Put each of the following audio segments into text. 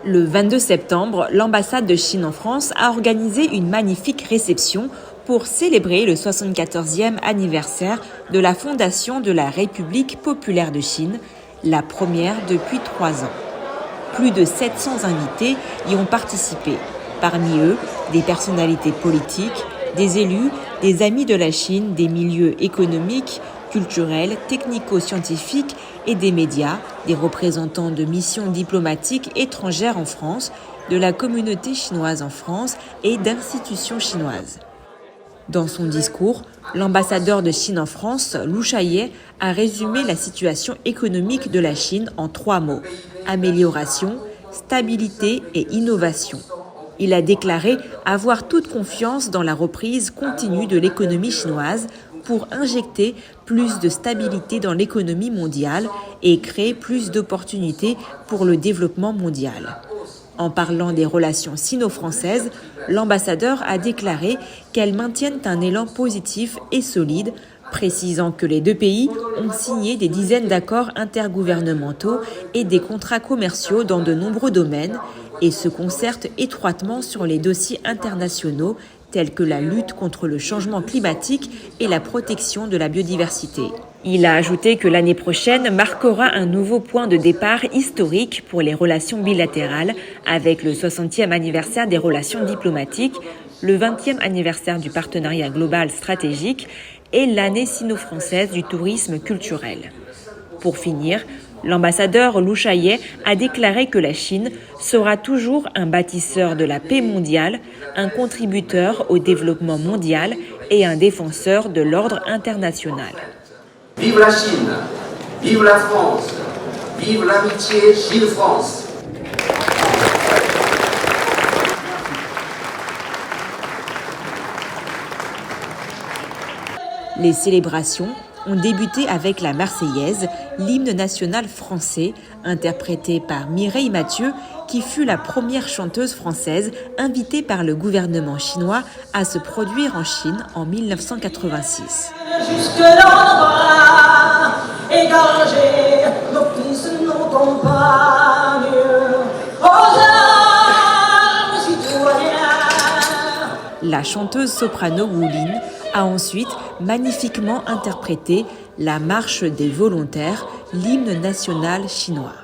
Le 22 septembre, l'ambassade de Chine en France a organisé une magnifique réception pour célébrer le 74e anniversaire de la fondation de la République populaire de Chine, la première depuis 3 ans. Plus de 700 invités y ont participé. Parmi eux, des personnalités politiques, des élus, des amis de la Chine, des milieux économiques, culturels, technico-scientifiques et des médias, des représentants de missions diplomatiques étrangères en France, de la communauté chinoise en France et d'institutions chinoises. Dans son discours, l'ambassadeur de Chine en France, Lu Shaye, a résumé la situation économique de la Chine en 3 mots : amélioration, stabilité et innovation. Il a déclaré avoir toute confiance dans la reprise continue de l'économie chinoise pour injecter plus de stabilité dans l'économie mondiale et créer plus d'opportunités pour le développement mondial. En parlant des relations sino-françaises, l'ambassadeur a déclaré qu'elles maintiennent un élan positif et solide, précisant que les 2 pays ont signé des dizaines d'accords intergouvernementaux et des contrats commerciaux dans de nombreux domaines et se concertent étroitement sur les dossiers internationaux tels que la lutte contre le changement climatique et la protection de la biodiversité. Il a ajouté que l'année prochaine marquera un nouveau point de départ historique pour les relations bilatérales avec le 60e anniversaire des relations diplomatiques, le 20e anniversaire du partenariat global stratégique et l'année sino-française du tourisme culturel. Pour finir, l'ambassadeur Lu Shaye a déclaré que la Chine sera toujours un bâtisseur de la paix mondiale, un contributeur au développement mondial et un défenseur de l'ordre international. Vive la Chine, vive la France, vive l'amitié Chine-France. Les célébrations ont débuté avec la Marseillaise, l'hymne national français, interprété par Mireille Mathieu, qui fut la première chanteuse française invitée par le gouvernement chinois à se produire en Chine en 1986. Jusque là-bas, égagés, nos fils, nos compagnes, aux armes citoyens. La chanteuse soprano Wu Lin a ensuite magnifiquement interprété la marche des volontaires, l'hymne national chinois.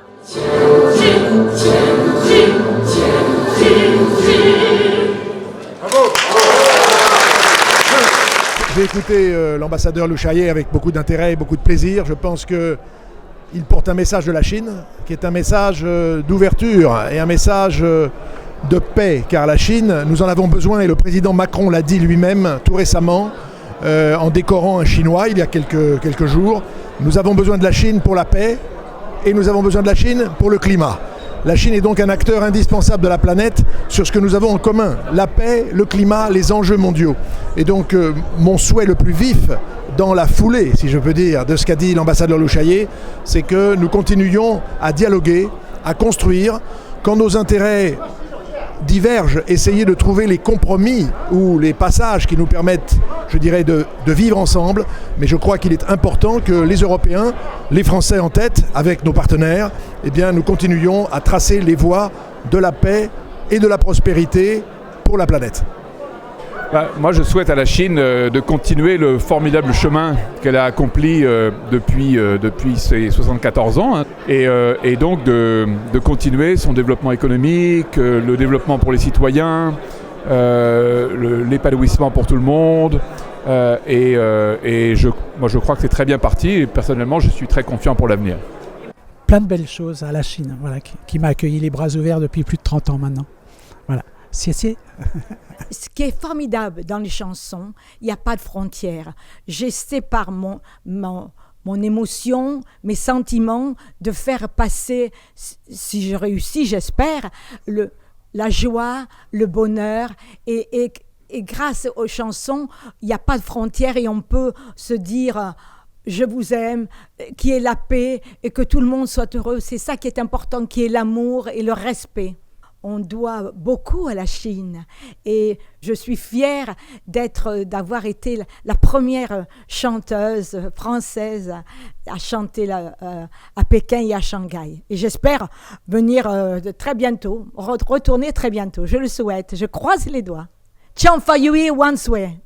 J'ai écouté l'ambassadeur Lu Shaye avec beaucoup d'intérêt et beaucoup de plaisir. Je pense qu'il porte un message de la Chine, qui est un message d'ouverture et un message de paix, car la Chine, nous en avons besoin, et le président Macron l'a dit lui-même tout récemment, en décorant un Chinois il y a quelques jours. Nous avons besoin de la Chine pour la paix et nous avons besoin de la Chine pour le climat. La Chine est donc un acteur indispensable de la planète sur ce que nous avons en commun, la paix, le climat, les enjeux mondiaux. Et donc mon souhait le plus vif dans la foulée, si je peux dire, de ce qu'a dit l'ambassadeur Lu Shaye, c'est que nous continuions à dialoguer, à construire, quand nos intérêts divergent, essayer de trouver les compromis ou les passages qui nous permettent, je dirais, de vivre ensemble. Mais je crois qu'il est important que les Européens, les Français en tête, avec nos partenaires, eh bien, nous continuions à tracer les voies de la paix et de la prospérité pour la planète. Moi, je souhaite à la Chine de continuer le formidable chemin qu'elle a accompli depuis ses 74 ans, hein, et donc de continuer son développement économique, le développement pour les citoyens, l'épanouissement pour tout le monde. Moi, je crois que c'est très bien parti et personnellement, je suis très confiant pour l'avenir. Plein de belles choses à la Chine, voilà, qui m'a accueilli les bras ouverts depuis plus de 30 ans maintenant. Voilà. Ce qui est formidable dans les chansons, il n'y a pas de frontières. J'essaie par mon émotion, mes sentiments, de faire passer, si je réussis, j'espère, la joie, le bonheur. Et grâce aux chansons, il n'y a pas de frontières et on peut se dire « je vous aime », qu'il y ait la paix et que tout le monde soit heureux. C'est ça qui est important, qu'il y ait l'amour et le respect. on doit beaucoup à la Chine. Et je suis fière d'avoir été la première chanteuse française à chanter à Pékin et à Shanghai. Et j'espère venir très bientôt, retourner très bientôt. Je le souhaite. Je croise les doigts. Chang Fa Yui Wan Sui.